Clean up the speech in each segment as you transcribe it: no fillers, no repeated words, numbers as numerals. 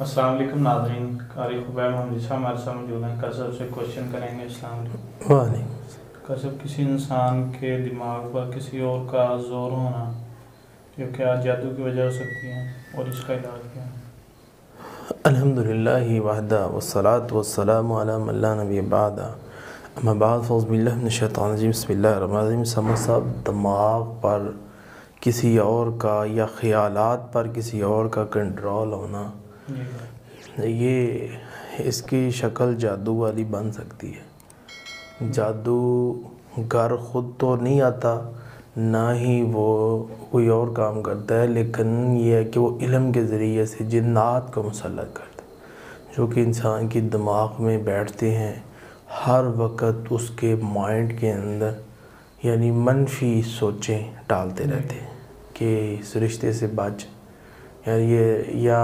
السلام علیکم ناظرین، قاری خبیر محمد صاحب ہمارے ساتھ موجود ہیں۔ کل سب سے کوشچن کریں گے۔ السلام علیکم۔ وعلیکم۔ کل سب کسی انسان کے دماغ پر کسی اور کا زور ہونا جو کیا جادو کی وجہ ہو سکتی ہے اور اس کا علاج کیا ہے؟ الحمدللہ وحدہ والصلاة والسلام علی من لا نبی بعد، اما بعد فاعوذ باللہ من الشیطان الرجیم، بسم اللہ الرحمن الرحیم۔ سمجھ صاحب، دماغ پر کسی اور کا یا خیالات پر کسی اور کا کنٹرول ہونا، یہ اس کی شکل جادو والی بن سکتی ہے۔ جادو گر خود تو نہیں آتا، نہ ہی وہ کوئی اور کام کرتا ہے، لیکن یہ ہے کہ وہ علم کے ذریعے سے جنات کو مسلط کرتا ہے، جو کہ انسان کی دماغ میں بیٹھتے ہیں، ہر وقت اس کے مائنڈ کے اندر یعنی منفی سوچیں ڈالتے رہتے ہیں کہ اس رشتے سے بچ، یا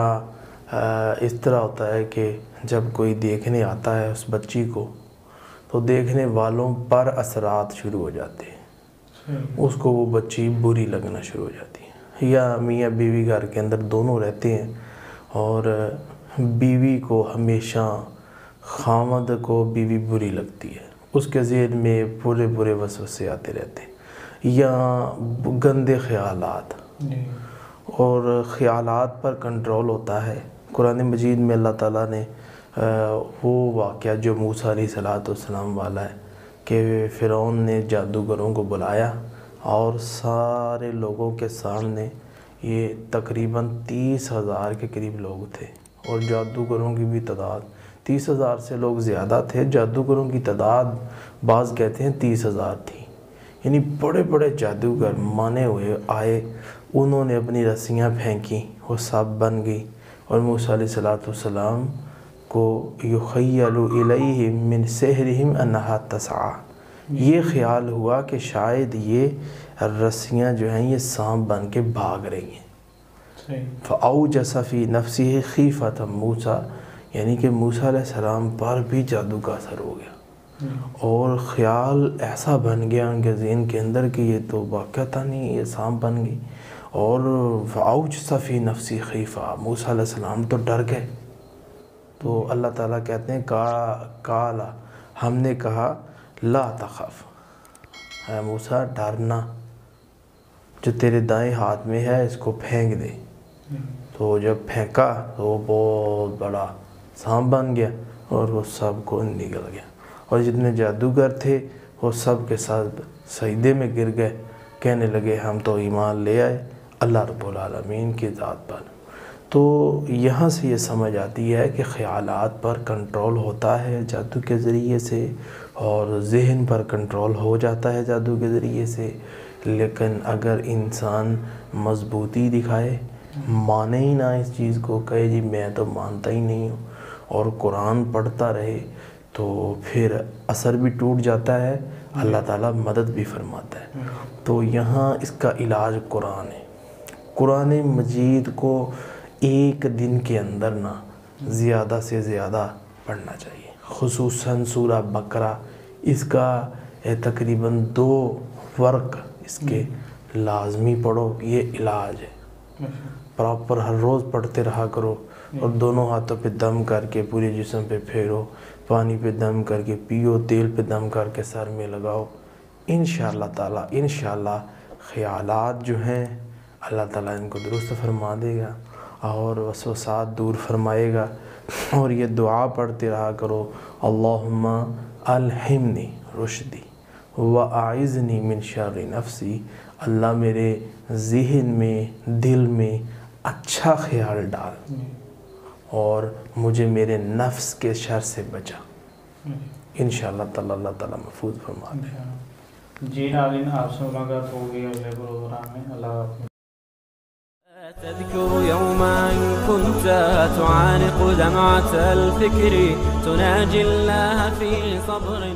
اس طرح ہوتا ہے کہ جب کوئی دیکھنے آتا ہے اس بچی کو تو دیکھنے والوں پر اثرات شروع ہو جاتے ہیں، اس کو وہ بچی بری لگنا شروع ہو جاتی ہے۔ یا میاں بیوی گھر کے اندر دونوں رہتے ہیں اور بیوی کو ہمیشہ خامد کو بیوی بری لگتی ہے، اس کے ذہن میں برے وسوسے آتے رہتے ہیں، یا گندے خیالات اور خیالات پر کنٹرول ہوتا ہے۔ قرآن مجید میں اللہ تعالیٰ نے وہ واقعہ جو موسیٰ علیہ السلام والا ہے کہ فرعون نے جادوگروں کو بلایا اور سارے لوگوں کے سامنے، یہ تقریباً 30,000 کے قریب لوگ تھے اور جادوگروں کی بھی تعداد 30,000 سے لوگ زیادہ تھے، جادوگروں کی تعداد بعض کہتے ہیں 30,000 تھی، یعنی بڑے بڑے جادوگر مانے ہوئے آئے، انہوں نے اپنی رسیاں پھینکیں، وہ سب بن گئی اور موسیٰ علیہ السلام کو یخیل الیہ من سحرہم انہا تسعی، یہ خیال ہوا کہ شاید یہ رسیاں جو ہیں یہ سانپ بن کے بھاگ رہی ہیں۔ فاوجس فی نفسہ خیفۃ موسیٰ، یعنی کہ موسیٰ علیہ السلام پر بھی جادو کا اثر ہو گیا اور خیال ایسا بن گیا ان کے ذہن کے اندر کہ یہ تو واقعتاً نہیں، یہ سانپ بن گئی، اور فاوجس فی نفسہ خیفہ، موسیٰ علیہ السلام تو ڈر گئے۔ تو اللہ تعالیٰ کہتے ہیں کالا، ہم نے کہا لا تخف، اے موسیٰ ڈرنا، جو تیرے دائیں ہاتھ میں ہے اس کو پھینک دے۔ تو جب پھینکا تو وہ بہت بڑا سانپ بن گیا اور وہ سب کو نگل گیا، اور جتنے جادوگر تھے وہ سب کے ساتھ سجدے میں گر گئے، کہنے لگے ہم تو ایمان لے آئے اللہ رب العالمین کی ذات پر۔ تو یہاں سے یہ سمجھ آتی ہے کہ خیالات پر کنٹرول ہوتا ہے جادو کے ذریعے سے، اور ذہن پر کنٹرول ہو جاتا ہے جادو کے ذریعے سے، لیکن اگر انسان مضبوطی دکھائے، مانے ہی نہ اس چیز کو، کہے جی میں تو مانتا ہی نہیں ہوں، اور قرآن پڑھتا رہے، تو پھر اثر بھی ٹوٹ جاتا ہے، اللہ تعالیٰ مدد بھی فرماتا ہے۔ تو یہاں اس کا علاج قرآن ہے۔ قرآن مجید کو ایک دن کے اندر نہ زیادہ سے زیادہ پڑھنا چاہیے، خصوصاً سورہ بقرہ، اس کا تقریباً 2 ورق اس کے لازمی پڑھو، یہ علاج ہے۔ پراپر ہر روز پڑھتے رہا کرو، اور دونوں ہاتھوں پہ دم کر کے پورے جسم پہ پھیرو، پانی پہ دم کر کے پیو، تیل پہ دم کر کے سر میں لگاؤ، انشاءاللہ تعالیٰ انشاءاللہ خیالات جو ہیں اللہ تعالیٰ ان کو درست فرما دے گا اور وسوسات دور فرمائے گا۔ اور یہ دعا پڑھتے رہا کرو، اللہم الہمنی رشدی واعذنی من شر نفسی، اللہ میرے ذہن میں، دل میں اچھا خیال ڈال اور مجھے میرے نفس کے شر سے بچا، انشاءاللہ تعالیٰ اللہ تعالیٰ محفوظ فرما دے۔ جی ناظرین، آپ سے ملاقات ہوگی اگلے پروگرام میں۔ اللہ حافظ۔ تذكر يوما كنت تعانق دمعة الفكر، تناجي الله في صبر